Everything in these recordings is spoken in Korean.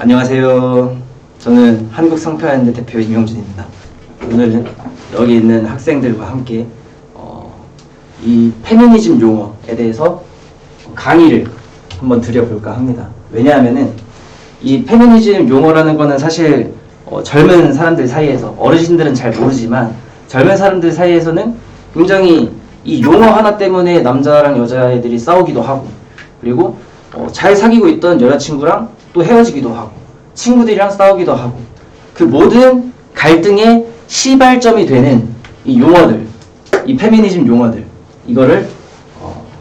안녕하세요. 저는 한국성표현대 대표 임용준입니다. 오늘은 여기 있는 학생들과 함께 이 페미니즘 용어에 대해서 강의를 한번 드려볼까 합니다. 왜냐하면은 이 페미니즘 용어라는 거는 사실 젊은 사람들 사이에서, 어르신들은 잘 모르지만 젊은 사람들 사이에서는 굉장히 이 용어 하나 때문에 남자랑 여자애들이 싸우기도 하고, 그리고 잘 사귀고 있던 여자친구랑 또 헤어지기도 하고, 친구들이랑 싸우기도 하고, 그 모든 갈등의 시발점이 되는 이 용어들, 이 페미니즘 용어들, 이거를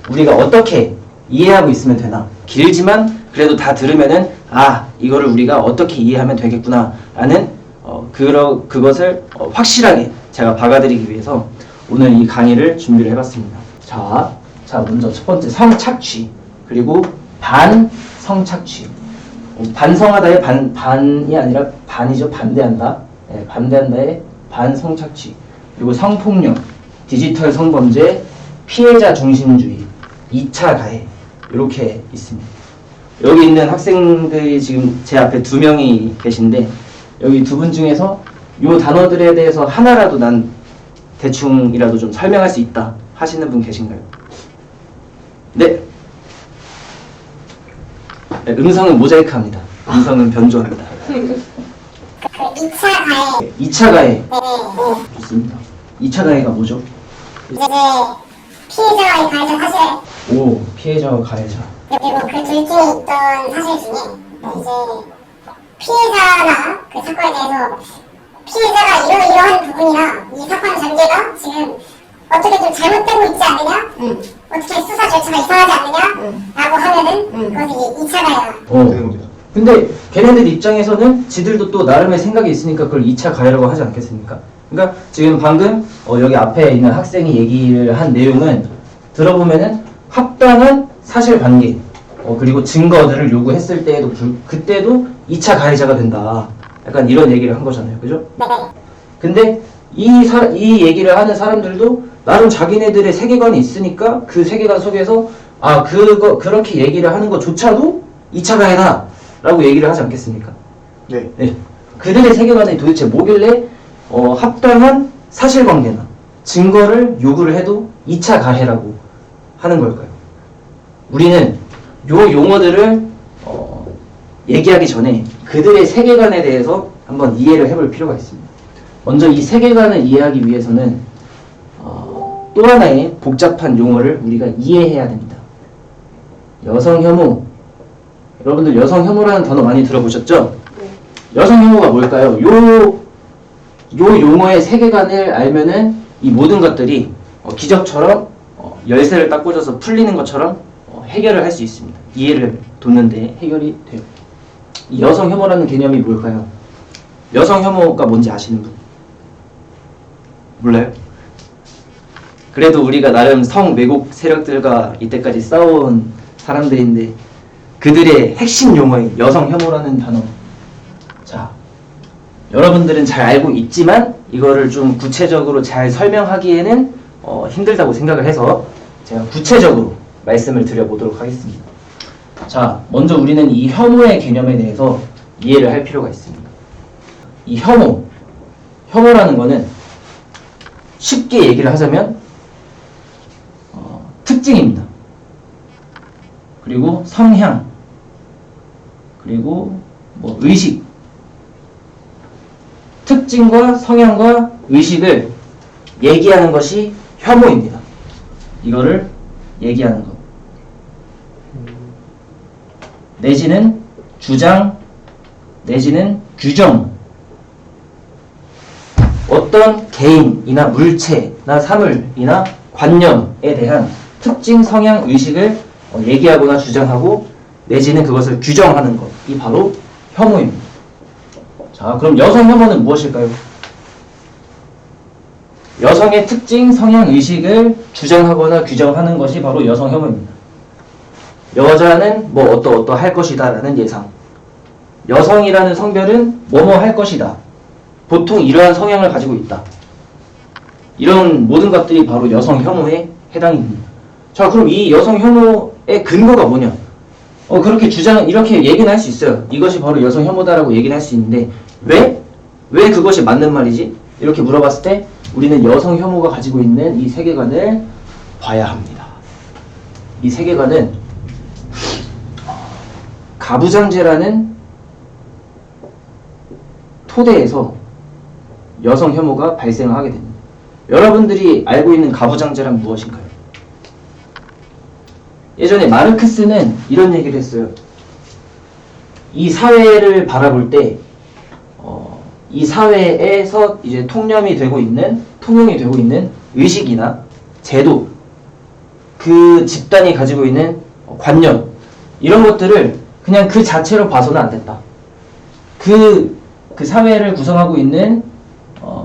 우리가 어떻게 이해하고 있으면 되나. 길지만 그래도 다 들으면은 이거를 우리가 어떻게 이해하면 되겠구나 라는 그것을 확실하게 제가 박아드리기 위해서 오늘 이 강의를 준비를 해봤습니다. 자 먼저 첫 번째 성착취, 그리고 반성착취. 반성하다의 반이 아니라 반이죠. 반대한다. 네, 반대한다의 반성착취. 그리고 성폭력, 디지털 성범죄, 피해자 중심주의, 2차 가해, 이렇게 있습니다. 여기 있는 학생들이 지금 제 앞에 2명이 계신데, 여기 2분 중에서 이 단어들에 대해서 하나라도 난 대충이라도 좀 설명할 수 있다 하시는 분 계신가요? 네. 네, 음성은 모자이크합니다. 음성은 변조합니다. 2차 가해. 2차 가해. 네. 좋습니다. 2차 가해가 뭐죠? 이제 피해자와의 가해자 사실, 오, 피해자와 가해자. 그리고 그 둘 중에 있던 사실 중에 이제 피해자나 그 사건에 대해서 피해자가 이러이러한 부분이나 이 사건 전개가 지금 어떻게 좀 잘못되고 있지 않느냐? 어떻게 수사 절차가 이상하지 않느냐? 라고 하면은 그것이 2차 가해가 되는 겁니다. 근데 걔네들 입장에서는 지들도 또 나름의 생각이 있으니까 그걸 2차 가해라고 하지 않겠습니까? 그러니까 지금 방금 여기 앞에 있는 학생이 얘기를 한 내용은 들어보면은 합당한 사실관계, 그리고 증거들을 요구했을 때에도 그때도 2차 가해자가 된다. 약간 이런 얘기를 한 거잖아요. 그죠? 네. 근데 이 얘기를 하는 사람들도 나름 자기네들의 세계관이 있으니까 그 세계관 속에서 그렇게 얘기를 하는 것조차도 2차 가해다 라고 얘기를 하지 않겠습니까? 네. 네. 그들의 세계관이 도대체 뭐길래 합당한 사실관계나 증거를 요구를 해도 2차 가해라고 하는 걸까요? 우리는 요 용어들을 얘기하기 전에 그들의 세계관에 대해서 한번 이해를 해볼 필요가 있습니다. 먼저 이 세계관을 이해하기 위해서는 또 하나의 복잡한 용어를 우리가 이해해야 됩니다. 여성혐오. 여러분들 여성혐오라는 단어 많이 들어보셨죠? 네. 여성혐오가 뭘까요? 요 용어의 세계관을 알면은 이 모든 것들이 기적처럼 열쇠를 딱 꽂아서 풀리는 것처럼 해결을 할 수 있습니다. 이해를 돋는데 해결이 돼요. 이 여성혐오라는 개념이 뭘까요? 여성혐오가 뭔지 아시는 분? 몰라요? 그래도 우리가 나름 성매국 세력들과 이때까지 싸워온 사람들인데 그들의 핵심 용어인 여성혐오라는 단어. 자, 여러분들은 잘 알고 있지만 이거를 좀 구체적으로 잘 설명하기에는 힘들다고 생각을 해서 제가 구체적으로 말씀을 드려보도록 하겠습니다. 자, 먼저 우리는 이 혐오의 개념에 대해서 이해를 할 필요가 있습니다. 이 혐오라는 거는 쉽게 얘기를 하자면 특징입니다. 그리고 성향, 그리고 의식. 특징과 성향과 의식을 얘기하는 것이 혐오입니다. 이거를 얘기하는 것. 내지는 주장, 내지는 규정. 어떤 개인이나 물체나 사물이나 관념에 대한 특징, 성향, 의식을 얘기하거나 주장하고 내지는 그것을 규정하는 것이 바로 혐오입니다. 자, 그럼 여성 혐오는 무엇일까요? 여성의 특징, 성향, 의식을 주장하거나 규정하는 것이 바로 여성 혐오입니다. 여자는 어떠 할 것이다 라는 예상. 여성이라는 성별은 뭐뭐 할 것이다. 보통 이러한 성향을 가지고 있다. 이런 모든 것들이 바로 여성 혐오에 해당입니다. 자, 그럼 이 여성 혐오의 근거가 뭐냐? 그렇게 이렇게 얘기는 할 수 있어요. 이것이 바로 여성 혐오다라고 얘기는 할 수 있는데, 왜 그것이 맞는 말이지? 이렇게 물어봤을 때, 우리는 여성 혐오가 가지고 있는 이 세계관을 봐야 합니다. 이 세계관은 가부장제라는 토대에서 여성 혐오가 발생을 하게 됩니다. 여러분들이 알고 있는 가부장제란 무엇인가요? 예전에 마르크스는 이런 얘기를 했어요. 이 사회를 바라볼 때, 이 사회에서 이제 통용이 되고 있는 의식이나 제도, 그 집단이 가지고 있는 관념, 이런 것들을 그냥 그 자체로 봐서는 안 된다. 그 사회를 구성하고 있는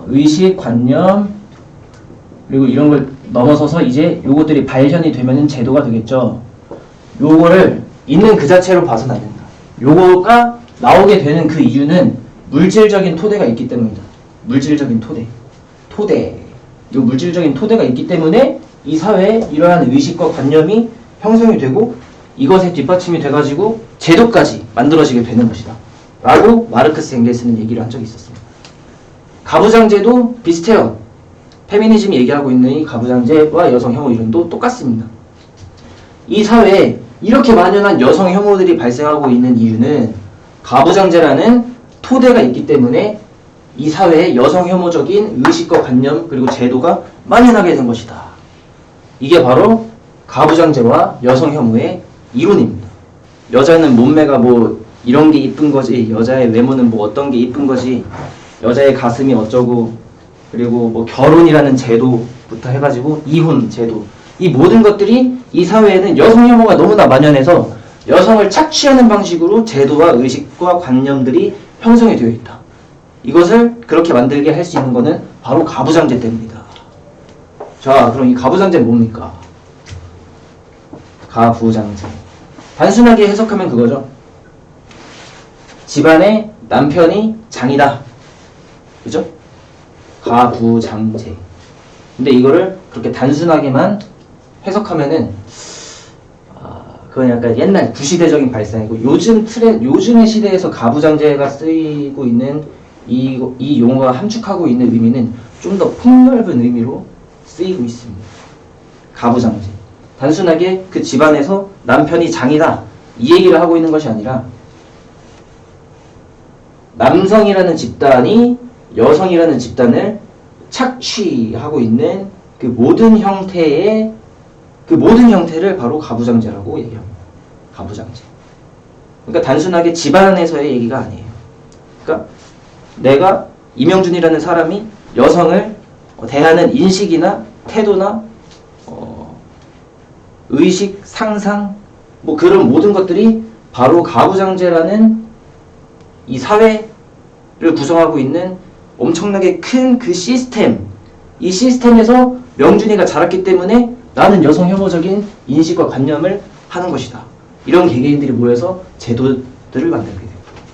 의식, 관념, 그리고 이런 걸 넘어서서 이제 요것들이 발현이 되면은 제도가 되겠죠. 요거를 있는 그 자체로 봐서는 안 된다. 요거가 나오게 되는 그 이유는 물질적인 토대가 있기 때문이다. 물질적인 토대. 요 물질적인 토대가 있기 때문에 이 사회에 이러한 의식과 관념이 형성이 되고 이것에 뒷받침이 돼가지고 제도까지 만들어지게 되는 것이다. 라고 마르크스 엥겔스는 얘기를 한 적이 있었습니다. 가부장제도 비슷해요. 페미니즘이 얘기하고 있는 이 가부장제와 여성 혐오 이론도 똑같습니다. 이 사회에 이렇게 만연한 여성 혐오들이 발생하고 있는 이유는 가부장제라는 토대가 있기 때문에 이 사회에 여성 혐오적인 의식과 관념 그리고 제도가 만연하게 된 것이다. 이게 바로 가부장제와 여성 혐오의 이론입니다. 여자는 몸매가 뭐 이런 게 이쁜 거지, 여자의 외모는 뭐 어떤 게 이쁜 거지, 여자의 가슴이 어쩌고, 그리고 뭐 결혼이라는 제도부터 해가지고 이혼 제도, 이 모든 것들이 이 사회에는 여성 혐오가 너무나 만연해서 여성을 착취하는 방식으로 제도와 의식과 관념들이 형성이 되어 있다. 이것을 그렇게 만들게 할 수 있는 것은 바로 가부장제 때문이다. 자, 그럼 이 가부장제는 뭡니까? 가부장제. 단순하게 해석하면 그거죠. 집안의 남편이 장이다. 그죠? 가부장제. 근데 이거를 그렇게 단순하게만 해석하면은 그건 약간 옛날 구시대적인 발상이고 요즘의 시대에서 가부장제가 쓰이고 있는 이 용어가 함축하고 있는 의미는 좀 더 폭넓은 의미로 쓰이고 있습니다. 가부장제. 단순하게 그 집안에서 남편이 장이다 이 얘기를 하고 있는 것이 아니라 남성이라는 집단이 여성이라는 집단을 착취하고 있는 그 모든 형태를 바로 가부장제라고 얘기합니다. 가부장제. 그러니까 단순하게 집안에서의 얘기가 아니에요. 그러니까 내가 이명준이라는 사람이 여성을 대하는 인식이나 태도나 의식, 상상 뭐 그런 모든 것들이 바로 가부장제라는 이 사회를 구성하고 있는 엄청나게 큰 그 시스템, 이 시스템에서 명준이가 자랐기 때문에 나는 여성 혐오적인 인식과 관념을 하는 것이다. 이런 개개인들이 모여서 제도들을 만들게 돼요.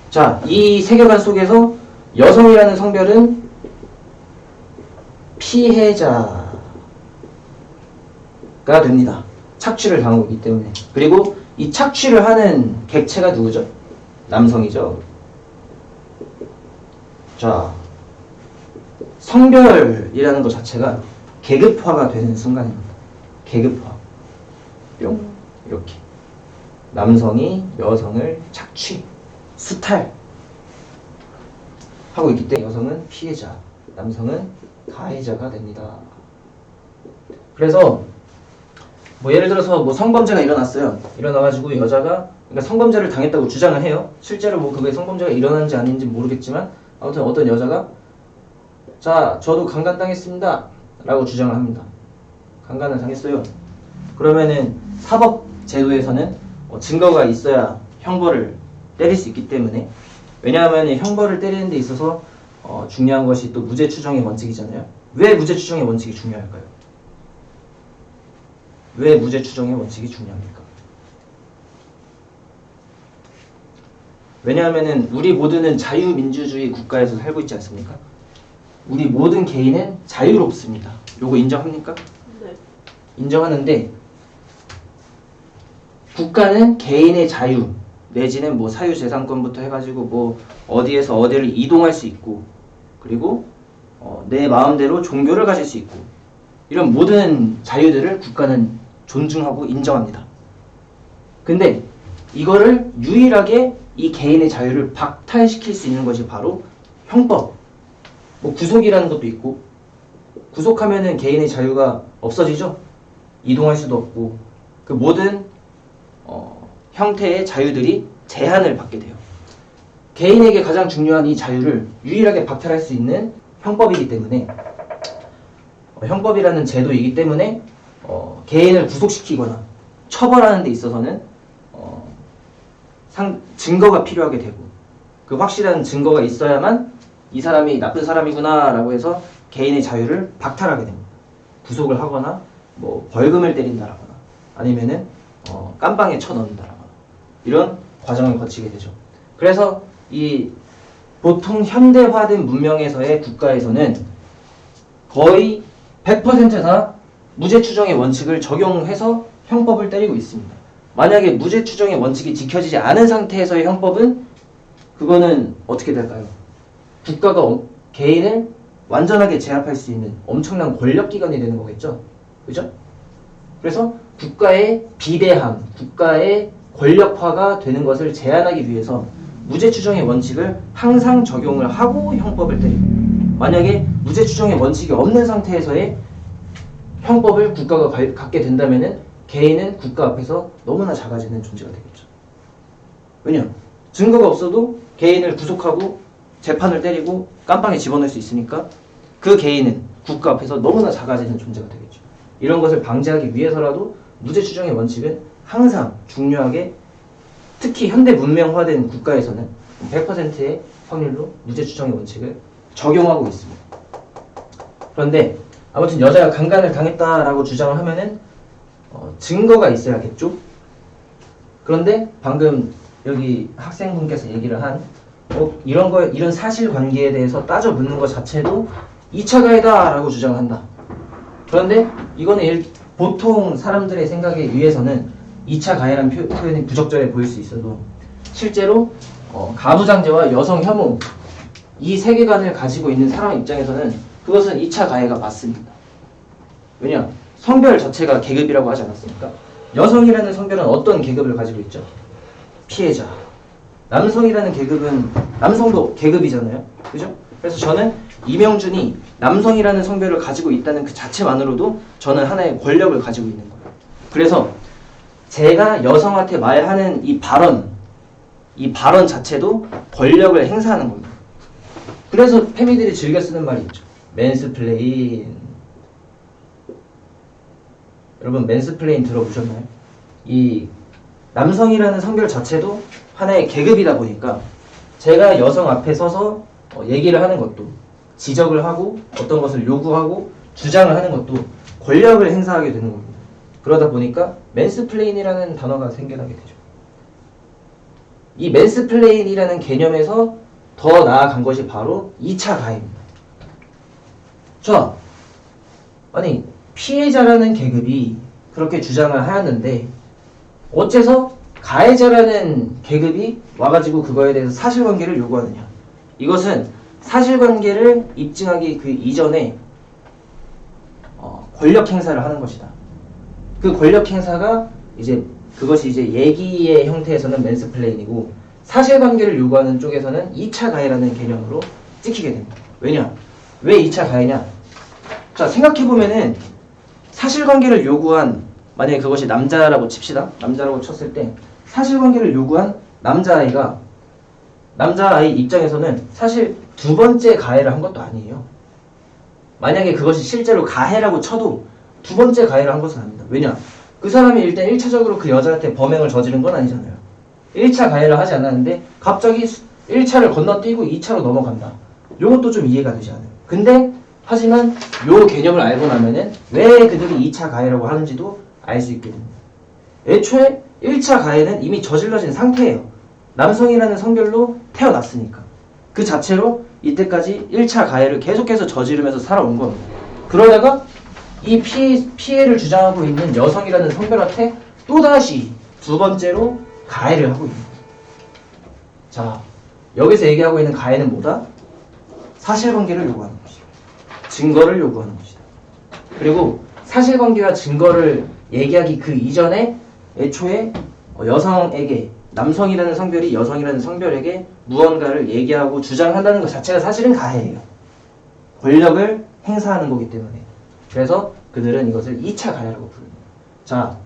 자, 이 세계관 속에서 여성이라는 성별은 피해자가 됩니다. 착취를 당하고 있기 때문에. 그리고 이 착취를 하는 객체가 누구죠? 남성이죠. 자, 성별이라는 것 자체가 계급화가 되는 순간입니다. 계급화. 뿅. 이렇게. 남성이 여성을 착취, 수탈 하고 있기 때문에 여성은 피해자, 남성은 가해자가 됩니다. 그래서 뭐 예를 들어서 뭐 성범죄가 일어났어요. 일어나가지고 여자가 그러니까 성범죄를 당했다고 주장을 해요. 실제로 뭐 그게 성범죄가 일어났는지 아닌지 모르겠지만 아무튼 어떤 여자가 자, 저도 강간당했습니다 라고 주장을 합니다. 강간을 당했어요. 그러면은 사법 제도에서는 증거가 있어야 형벌을 때릴 수 있기 때문에 왜냐하면 형벌을 때리는 데 있어서 중요한 것이 또 무죄 추정의 원칙이잖아요. 왜 무죄 추정의 원칙이 중요할까요? 왜 무죄 추정의 원칙이 중요합니까? 왜냐하면 우리 모두는 자유민주주의 국가에서 살고 있지 않습니까? 우리 모든 개인은 자유롭습니다. 요거 인정합니까? 네. 인정하는데 국가는 개인의 자유 내지는 뭐 사유재산권부터 해가지고 뭐 어디에서 어디를 이동할 수 있고 그리고 내 마음대로 종교를 가질 수 있고 이런 모든 자유들을 국가는 존중하고 인정합니다. 근데 이거를 유일하게 이 개인의 자유를 박탈시킬 수 있는 것이 바로 형법. 뭐 구속이라는 것도 있고 구속하면은 개인의 자유가 없어지죠. 이동할 수도 없고 그 모든 형태의 자유들이 제한을 받게 돼요. 개인에게 가장 중요한 이 자유를 유일하게 박탈할 수 있는 형법이기 때문에 형법이라는 제도이기 때문에 개인을 구속시키거나 처벌하는 데 있어서는 증거가 필요하게 되고 그 확실한 증거가 있어야만 이 사람이 나쁜 사람이구나 라고 해서 개인의 자유를 박탈하게 됩니다. 구속을 하거나 뭐 벌금을 때린다라거나 아니면은 깜빵에 쳐넣는다라거나 이런 과정을 거치게 되죠. 그래서 이 보통 현대화된 문명에서의 국가에서는 거의 100%다 무죄 추정의 원칙을 적용해서 형법을 때리고 있습니다. 만약에 무죄 추정의 원칙이 지켜지지 않은 상태에서의 형법은 그거는 어떻게 될까요? 국가가 개인을 완전하게 제압할 수 있는 엄청난 권력기관이 되는 거겠죠? 그죠? 그래서 국가의 비대함, 국가의 권력화가 되는 것을 제한하기 위해서 무죄 추정의 원칙을 항상 적용을 하고 형법을 때리고 만약에 무죄 추정의 원칙이 없는 상태에서의 형법을 국가가 갖게 된다면은 개인은 국가 앞에서 너무나 작아지는 존재가 되겠죠. 왜냐? 증거가 없어도 개인을 구속하고 재판을 때리고 깜빵에 집어넣을 수 있으니까 그 개인은 국가 앞에서 너무나 작아지는 존재가 되겠죠. 이런 것을 방지하기 위해서라도 무죄 추정의 원칙은 항상 중요하게 특히 현대 문명화된 국가에서는 100%의 확률로 무죄 추정의 원칙을 적용하고 있습니다. 그런데 아무튼 여자가 강간을 당했다라고 주장을 하면은 증거가 있어야겠죠. 그런데 방금 여기 학생분께서 얘기를 한 이런 사실관계에 대해서 따져 묻는 것 자체도 2차 가해다라고 주장한다. 그런데 이거는 보통 사람들의 생각에 의해서는 2차 가해라는 표현이 부적절해 보일 수 있어도 실제로 가부장제와 여성 혐오 이 세계관을 가지고 있는 사람 입장에서는 그것은 2차 가해가 맞습니다. 왜냐? 성별 자체가 계급이라고 하지 않았습니까? 여성이라는 성별은 어떤 계급을 가지고 있죠? 피해자. 남성이라는 계급은 남성도 계급이잖아요. 그죠? 그래서 저는 이명준이 남성이라는 성별을 가지고 있다는 그 자체만으로도 저는 하나의 권력을 가지고 있는 거예요. 그래서 제가 여성한테 말하는 이 발언 자체도 권력을 행사하는 겁니다. 그래서 페미들이 즐겨 쓰는 말이 있죠. 맨스플레인. 여러분 맨스플레인 들어보셨나요? 이 남성이라는 성별 자체도 하나의 계급이다 보니까 제가 여성 앞에 서서 얘기를 하는 것도 지적을 하고 어떤 것을 요구하고 주장을 하는 것도 권력을 행사하게 되는 겁니다. 그러다 보니까 맨스플레인이라는 단어가 생겨나게 되죠. 이 맨스플레인이라는 개념에서 더 나아간 것이 바로 2차 가해입니다. 자, 아니 피해자라는 계급이 그렇게 주장을 하였는데 어째서 가해자라는 계급이 와가지고 그거에 대해서 사실관계를 요구하느냐. 이것은 사실관계를 입증하기 그 이전에 권력 행사를 하는 것이다. 그 권력 행사가 그것이 이제 얘기의 형태에서는 맨스플레인이고 사실관계를 요구하는 쪽에서는 2차 가해라는 개념으로 찍히게 됩니다. 왜냐? 왜 2차 가해냐? 자, 생각해보면은 사실관계를 요구한 만약에 그것이 남자라고 칩시다. 남자라고 쳤을 때 사실관계를 요구한 남자아이 입장에서는 사실 두 번째 가해를 한 것도 아니에요. 만약에 그것이 실제로 가해라고 쳐도 두 번째 가해를 한 것은 아닙니다. 왜냐? 그 사람이 일단 1차적으로 그 여자한테 범행을 저지른 건 아니잖아요. 1차 가해를 하지 않았는데 갑자기 1차를 건너뛰고 2차로 넘어간다. 요것도 좀 이해가 되지 않아요. 근데 하지만 요 개념을 알고 나면은 왜 그들이 2차 가해라고 하는지도 알 수 있게 됩니다. 애초에 1차 가해는 이미 저질러진 상태예요. 남성이라는 성별로 태어났으니까. 그 자체로 이때까지 1차 가해를 계속해서 저지르면서 살아온 겁니다. 그러다가 이 피해를 주장하고 있는 여성이라는 성별한테 또다시 두 번째로 가해를 하고 있는 거예요. 자, 여기서 얘기하고 있는 가해는 뭐다? 사실관계를 요구하는 것이다. 증거를 요구하는 것이다. 그리고 사실관계와 증거를 얘기하기 그 이전에 애초에 여성에게, 남성이라는 성별이 여성이라는 성별에게 무언가를 얘기하고 주장한다는 것 자체가 사실은 가해예요. 권력을 행사하는 거기 때문에. 그래서 그들은 이것을 2차 가해라고 부릅니다. 자,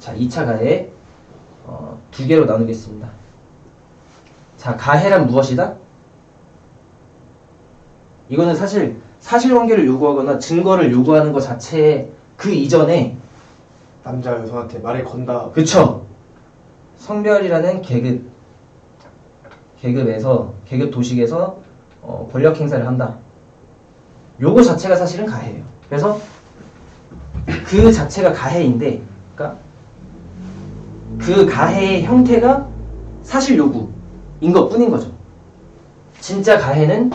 2차 가해 두 개로 나누겠습니다. 자, 가해란 무엇이다? 이거는 사실 사실관계를 요구하거나 증거를 요구하는 것 자체에 그 이전에 남자 여성한테 말을 건다. 그쵸? 성별이라는 계급 도식에서 권력 행사를 한다. 요거 자체가 사실은 가해예요. 그래서 그 자체가 가해인데, 그러니까 그 가해의 형태가 사실 요구인 것뿐인 거죠. 진짜 가해는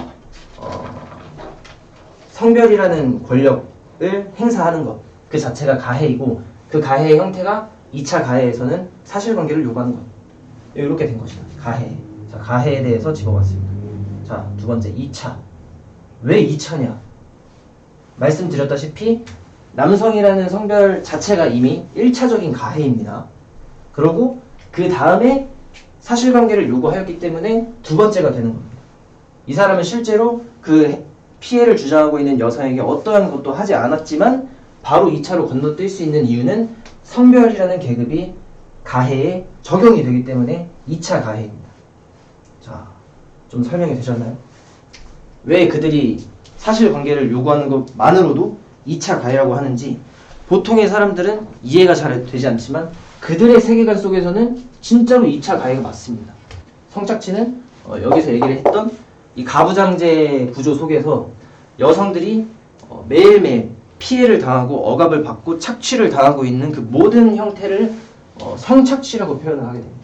성별이라는 권력을 행사하는 것, 그 자체가 가해이고, 그 가해의 형태가 2차 가해에서는 사실관계를 요구하는 것. 이렇게 된 것이다. 가해. 자, 가해에 대해서 짚어봤습니다. 자, 두 번째 2차. 왜 2차냐? 말씀드렸다시피 남성이라는 성별 자체가 이미 1차적인 가해입니다. 그리고 그 다음에 사실관계를 요구하였기 때문에 두 번째가 되는 겁니다. 이 사람은 실제로 그 피해를 주장하고 있는 여성에게 어떠한 것도 하지 않았지만 바로 2차로 건너뛸 수 있는 이유는 성별이라는 계급이 가해에 적용이 되기 때문에 2차 가해입니다. 자, 좀 설명이 되셨나요? 왜 그들이 사실관계를 요구하는 것만으로도 2차 가해라고 하는지 보통의 사람들은 이해가 잘 되지 않지만 그들의 세계관 속에서는 진짜로 2차 가해가 맞습니다. 성착취는 여기서 얘기를 했던 이 가부장제 구조 속에서 여성들이 매일매일 피해를 당하고 억압을 받고 착취를 당하고 있는 그 모든 형태를 성착취라고 표현을 하게 됩니다.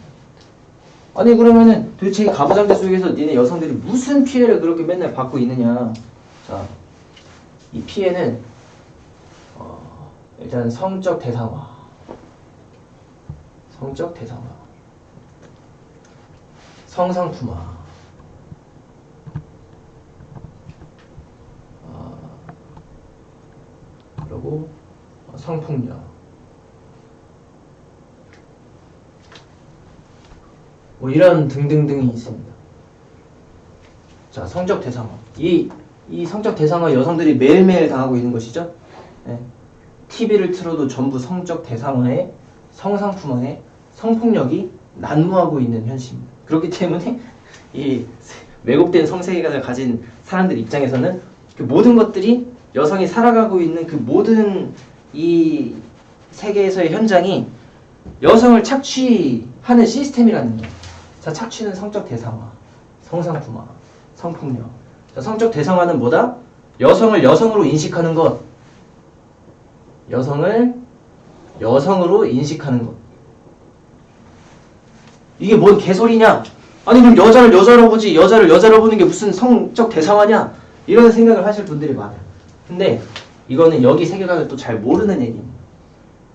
아니 그러면은 도대체 이 가부장제 속에서 니네 여성들이 무슨 피해를 그렇게 맨날 받고 있느냐. 자, 이 피해는 일단 성적 대상화, 성상품화, 그리고 성폭력, 뭐 이런 등등등이 있습니다. 자, 성적 대상화. 이 성적 대상화 여성들이 매일매일 당하고 있는 것이죠. 네. TV를 틀어도 전부 성적 대상화에 성상품화에 성폭력이 난무하고 있는 현실입니다. 그렇기 때문에 이 왜곡된 성세계관을 가진 사람들 입장에서는 그 모든 것들이 여성이 살아가고 있는 그 모든 이 세계에서의 현장이 여성을 착취하는 시스템이라는 거예요. 자, 착취는 성적 대상화, 성상품화, 성폭력. 자, 성적 대상화는 뭐다? 여성을 여성으로 인식하는 것. 여성을 여성으로 인식하는 것. 이게 뭔 개소리냐? 아니 그럼 여자를 여자로 보지 여자를 여자로 보는 게 무슨 성적 대상화냐? 이런 생각을 하실 분들이 많아요. 근데 이거는 여기 세계관을 또 잘 모르는 얘기입니다.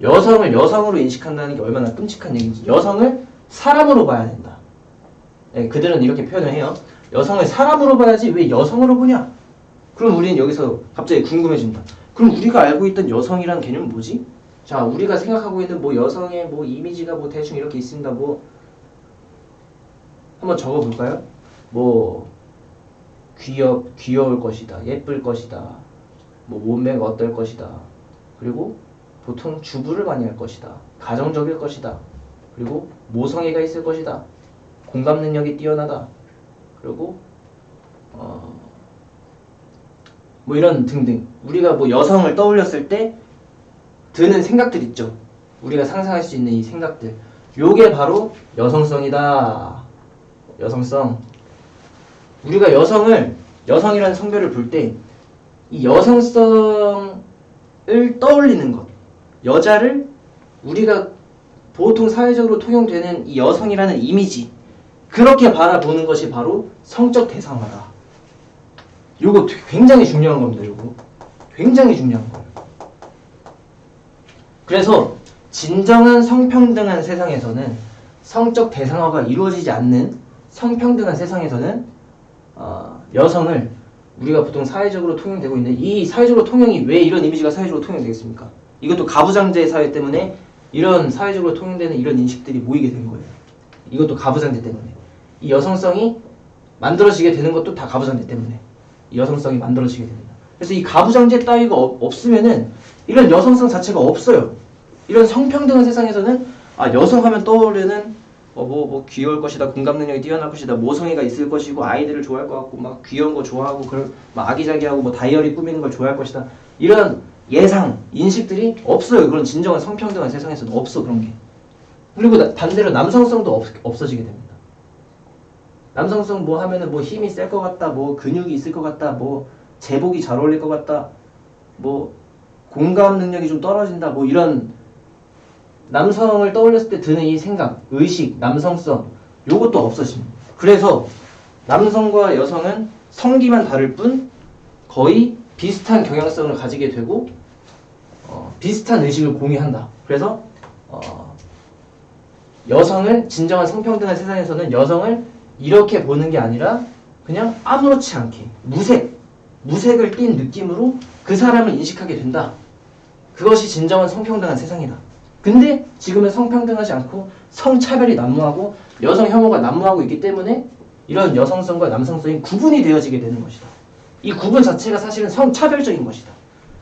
여성을 여성으로 인식한다는 게 얼마나 끔찍한 얘기인지. 여성을 사람으로 봐야 된다. 네, 그들은 이렇게 표현을 해요. 여성을 사람으로 봐야지 왜 여성으로 보냐? 그럼 우리는 여기서 갑자기 궁금해진다. 그럼 우리가 알고 있던 여성이라는 개념은 뭐지? 자, 우리가 생각하고 있는 뭐 여성의 뭐 이미지가 뭐 대충 이렇게 있습니다. 뭐 한번 적어볼까요? 뭐 귀여울 것이다, 예쁠 것이다, 뭐 몸매가 어떨 것이다, 그리고 보통 주부를 많이 할 것이다, 가정적일 것이다, 그리고 모성애가 있을 것이다, 공감 능력이 뛰어나다, 그리고 뭐 이런 등등. 우리가 뭐 여성을 떠올렸을 때 드는 생각들 있죠. 우리가 상상할 수 있는 이 생각들. 요게 바로 여성성이다. 여성성. 우리가 여성이라는 성별을 볼 때 이 여성성을 떠올리는 것. 여자를 우리가 보통 사회적으로 통용되는 이 여성이라는 이미지. 그렇게 바라보는 것이 바로 성적 대상화다. 요거 굉장히 중요한 겁니다. 요거 굉장히 중요한 거예요. 그래서 진정한 성평등한 세상에서는 성적 대상화가 이루어지지 않는 성평등한 세상에서는 여성을 우리가 보통 사회적으로 통용되고 있는 이 사회적으로 통용이 왜 이런 이미지가 사회적으로 통용되겠습니까? 이것도 가부장제 사회 때문에 이런 사회적으로 통용되는 이런 인식들이 모이게 된 거예요. 이것도 가부장제 때문에. 이 여성성이 만들어지게 되는 것도 다 가부장제 때문에. 이 여성성이 만들어지게 됩니다. 그래서 이 가부장제 따위가 없으면은 이런 여성성 자체가 없어요. 이런 성평등한 세상에서는 여성 하면 떠오르는 뭐 귀여울 것이다, 공감 능력이 뛰어날 것이다, 모성애가 있을 것이고 아이들을 좋아할 것 같고 막 귀여운 거 좋아하고 막 아기자기하고 뭐 다이어리 꾸미는 걸 좋아할 것이다. 이런 예상, 인식들이 없어요. 그런 진정한 성평등한 세상에서는 없어 그런 게. 그리고 반대로 남성성도 없어지게 됩니다. 남성성 뭐 하면은 뭐 힘이 셀 것 같다, 뭐 근육이 있을 것 같다, 뭐 제복이 잘 어울릴 것 같다, 뭐 공감 능력이 좀 떨어진다, 뭐 이런 남성을 떠올렸을 때 드는 이 생각, 의식, 남성성 요것도 없어집니다. 그래서 남성과 여성은 성기만 다를 뿐 거의 비슷한 경향성을 가지게 되고 비슷한 의식을 공유한다. 그래서 여성을 진정한 성평등한 세상에서는 여성을 이렇게 보는 게 아니라 그냥 아무렇지 않게 무색을 띤 느낌으로 그 사람을 인식하게 된다. 그것이 진정한 성평등한 세상이다. 근데 지금은 성평등하지 않고 성차별이 난무하고 여성 혐오가 난무하고 있기 때문에 이런 여성성과 남성성이 구분이 되어지게 되는 것이다. 이 구분 자체가 사실은 성차별적인 것이다.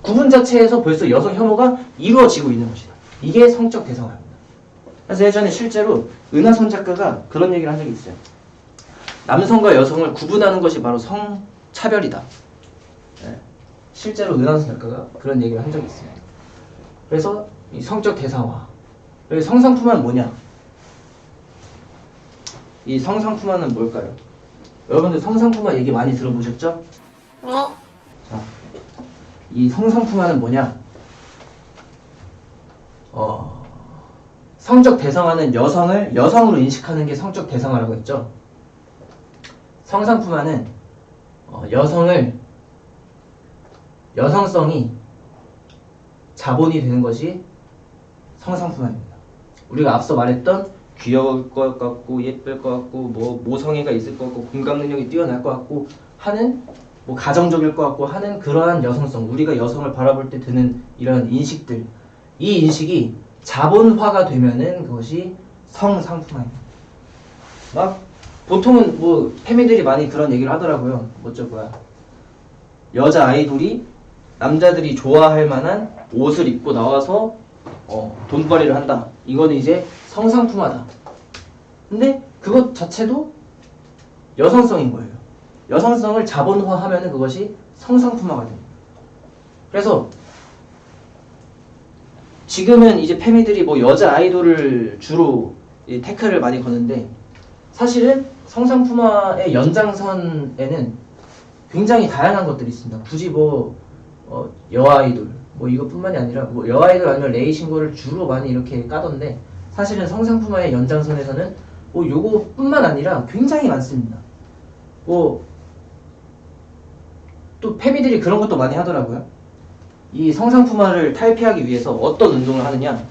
구분 자체에서 벌써 여성 혐오가 이루어지고 있는 것이다. 이게 성적 대상화입니다. 그래서 예전에 실제로 은하선 작가가 그런 얘기를 한 적이 있어요. 남성과 여성을 구분하는 것이 바로 성차별이다. 네. 실제로 은하선 작가가 그런 얘기를 한 적이 있습니다. 그래서 이 성적 대상화. 성상품화는 뭐냐? 이 성상품화는 뭘까요? 여러분들 성상품화 얘기 많이 들어보셨죠? 네. 자, 이 성상품화는 뭐냐? 성적 대상화는 여성을 여성으로 인식하는 게 성적 대상화라고 했죠. 성상품화는 여성성이 자본이 되는 것이 성상품화입니다. 우리가 앞서 말했던 귀여울 것 같고 예쁠 것 같고 뭐 모성애가 있을 것 같고 공감 능력이 뛰어날 것 같고 하는 뭐 가정적일 것 같고 하는 그러한 여성성, 우리가 여성을 바라볼 때 드는 이런 인식들, 이 인식이 자본화가 되면은 그것이 성상품화입니다. 막 보통은 뭐 페미들이 많이 그런 얘기를 하더라고요. 여자 아이돌이 남자들이 좋아할 만한 옷을 입고 나와서 돈벌이를 한다. 이거는 이제 성상품화다. 근데 그것 자체도 여성성인 거예요. 여성성을 자본화하면 그것이 성상품화가 됩니다. 그래서 지금은 이제 페미들이 뭐 여자 아이돌을 주로 태클을 많이 거는데 사실은 성상품화의 연장선에는 굉장히 다양한 것들이 있습니다. 굳이 여아 아이돌 이것뿐만이 아니라 여아 아이돌 아니면 레이싱거를 주로 많이 이렇게 까던데 사실은 성상품화의 연장선에서는 요거뿐만 아니라 굉장히 많습니다. 또 페미들이 그런 것도 많이 하더라고요. 이 성상품화를 탈피하기 위해서 어떤 운동을 하느냐,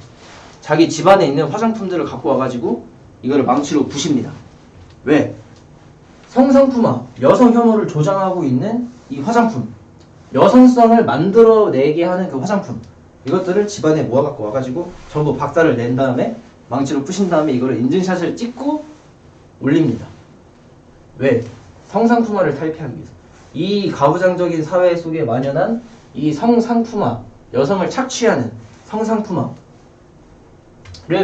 자기 집안에 있는 화장품들을 갖고 와가지고 이거를 망치로 부십니다. 왜? 성상품화, 여성 혐오를 조장하고 있는 이 화장품, 여성성을 만들어내게 하는 그 화장품, 이것들을 집안에 모아갖고 와가지고 전부 박살을 낸 다음에 망치로 부신 다음에 이거를 인증샷을 찍고 올립니다. 왜? 성상품화를 탈피하기 위해서. 이 가부장적인 사회 속에 만연한 이 성상품화, 여성을 착취하는 성상품화를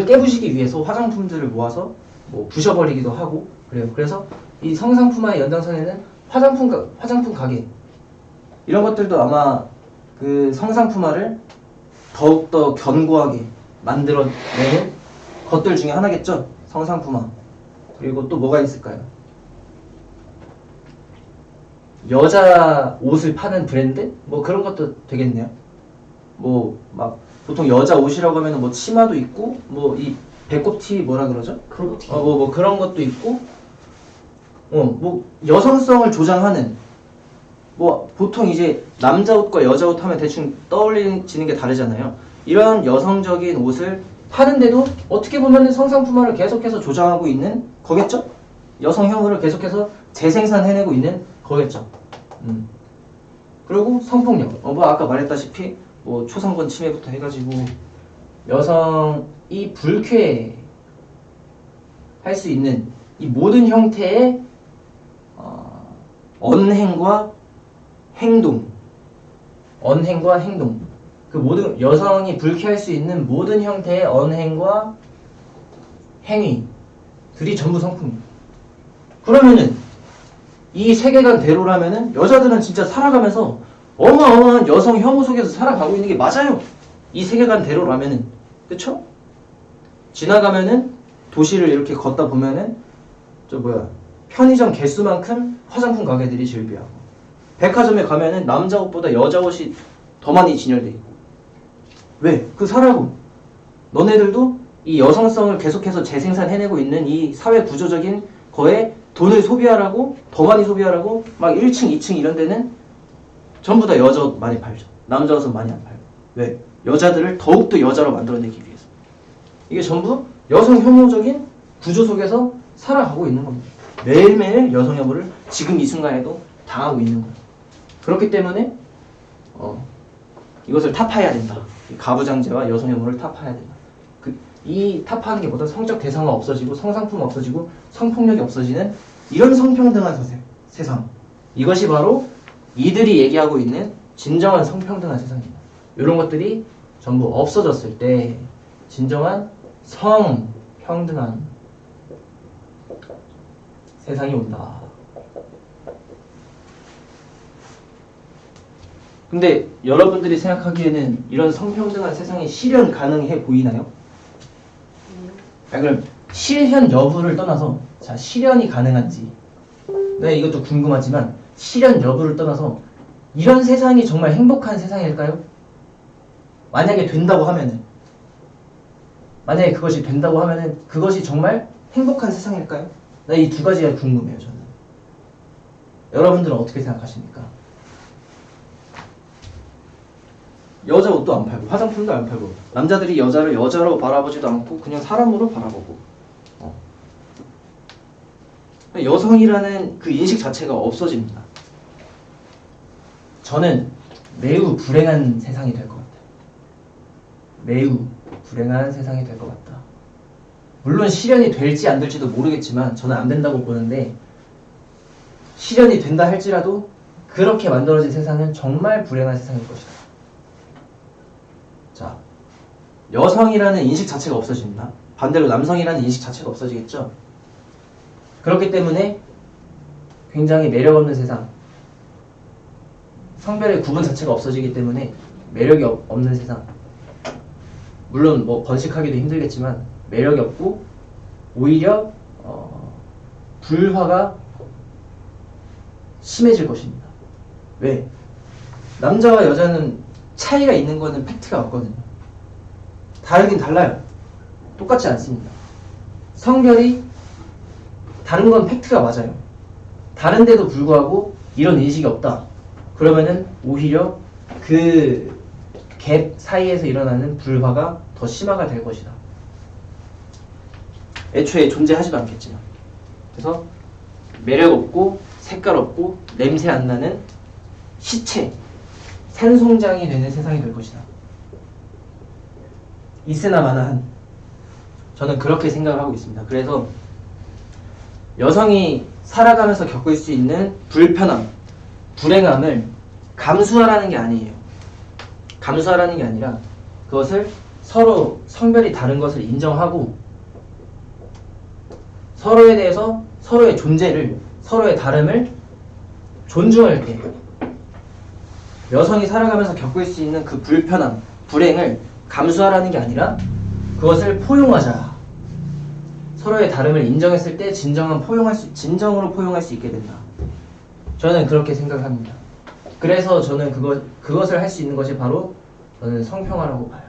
깨부시기 위해서 화장품들을 모아서 부셔버리기도 하고 그래요. 그래서 이 성상품화의 연장선에는 화장품 가게, 이런 것들도 아마 그 성상품화를 더욱더 견고하게 만들어내는 것들 중에 하나겠죠. 성상품화. 그리고 또 뭐가 있을까요? 여자 옷을 파는 브랜드? 그런 것도 되겠네요. 보통 여자 옷이라고 하면 치마도 있고 이 배꼽티 뭐라 그러죠? 크롭티. 그런 것도 있고 여성성을 조장하는 보통 이제 남자 옷과 여자 옷 하면 대충 떠올리는 게 다르잖아요. 이런 여성적인 옷을 하는데도 어떻게 보면 성상품화를 계속해서 조장하고 있는 거겠죠? 여성 혐오를 계속해서 재생산해내고 있는 거겠죠. 그리고 성폭력. 뭐 아까 말했다시피 뭐 초상권 침해부터 해가지고 여성이 불쾌할 수 있는 이 모든 형태의 언행과 행동, 그 모든 여성이 불쾌할 수 있는 모든 형태의 언행과 행위들이 전부 성폭력. 그러면은 이 세계관대로라면은 여자들은 진짜 살아가면서 어마어마한 여성 혐오 속에서 살아가고 있는 게 맞아요. 이 세계관대로라면은. 그쵸? 지나가면은 도시를 이렇게 걷다 보면은 편의점 개수만큼 화장품 가게들이 즐비하고, 백화점에 가면은 남자 옷보다 여자 옷이 더 많이 진열돼 있고. 왜? 그 사라고. 너네들도 이 여성성을 계속해서 재생산해내고 있는 이 사회 구조적인 거에 돈을 소비하라고, 더 많이 소비하라고 막 1층, 2층 이런 데는 전부 다 여자 옷 많이 팔죠. 남자 옷은 많이 안 팔고. 왜? 여자들을 더욱더 여자로 만들어내기 위해서. 이게 전부 여성 혐오적인 구조 속에서 살아가고 있는 겁니다. 매일매일 여성 혐오를 지금 이 순간에도 당하고 있는 거예요. 그렇기 때문에 이것을 타파해야 된다. 이 가부장제와 여성 혐오를 타파해야 된다. 이 타파하는 게 뭐다? 성적 대상화 없어지고, 성상품 없어지고, 성폭력이 없어지는 이런 성평등한 세상. 이것이 바로 이들이 얘기하고 있는 진정한 성평등한 세상입니다. 이런 것들이 전부 없어졌을 때 진정한 성평등한 세상이 온다. 근데 여러분들이 생각하기에는 이런 성평등한 세상이 실현 가능해 보이나요? 그럼 실현 여부를 떠나서, 자, 실현이 가능한지, 네, 이것도 궁금하지만 실현 여부를 떠나서 이런 세상이 정말 행복한 세상일까요? 만약에 된다고 하면은, 만약에 그것이 된다고 하면은 그것이 정말 행복한 세상일까요? 나 이 두 가지가 궁금해요, 저는. 여러분들은 어떻게 생각하십니까? 여자 옷도 안 팔고, 화장품도 안 팔고, 남자들이 여자를 여자로 바라보지도 않고 그냥 사람으로 바라보고, 여성이라는 그 인식 자체가 없어집니다. 저는 매우 불행한 세상이 될 것 같아요. 매우 불행한 세상이 될 것 같다. 물론 실현이 될지 안 될지도 모르겠지만 저는 안 된다고 보는데, 실현이 된다 할지라도 그렇게 만들어진 세상은 정말 불행한 세상일 것이다. 자, 여성이라는 인식 자체가 없어집니다. 반대로 남성이라는 인식 자체가 없어지겠죠. 그렇기 때문에 굉장히 매력 없는 세상, 성별의 구분 자체가 없어지기 때문에 매력이 없는 세상. 물론 뭐 번식하기도 힘들겠지만 매력이 없고 오히려 불화가 심해질 것입니다. 왜? 남자와 여자는 차이가 있는 거는 팩트가 없거든요. 다르긴 달라요. 똑같지 않습니다. 성별이 다른 건 팩트가 맞아요. 다른데도 불구하고 이런 인식이 없다. 그러면은 오히려 그 갭 사이에서 일어나는 불화가 더 심화가 될 것이다. 애초에 존재하지도 않겠지만. 그래서 매력 없고 색깔 없고 냄새 안 나는 시체, 산송장이 되는 세상이 될 것이다. 있으나 마나한, 저는 그렇게 생각을 하고 있습니다. 그래서 여성이 살아가면서 겪을 수 있는 불편함, 불행함을 감수하라는 게 아니에요. 감수하라는 게 아니라 그것을 서로 성별이 다른 것을 인정하고 서로에 대해서 서로의 존재를, 서로의 다름을 존중할 때 여성이 살아가면서 겪을 수 있는 그 불편함, 불행을 감수하라는 게 아니라 그것을 포용하자. 서로의 다름을 인정했을 때 진정으로 포용할 수 있게 된다. 저는 그렇게 생각합니다. 그래서 저는 그것을 할 수 있는 것이 바로 저는 성평화라고 봐요.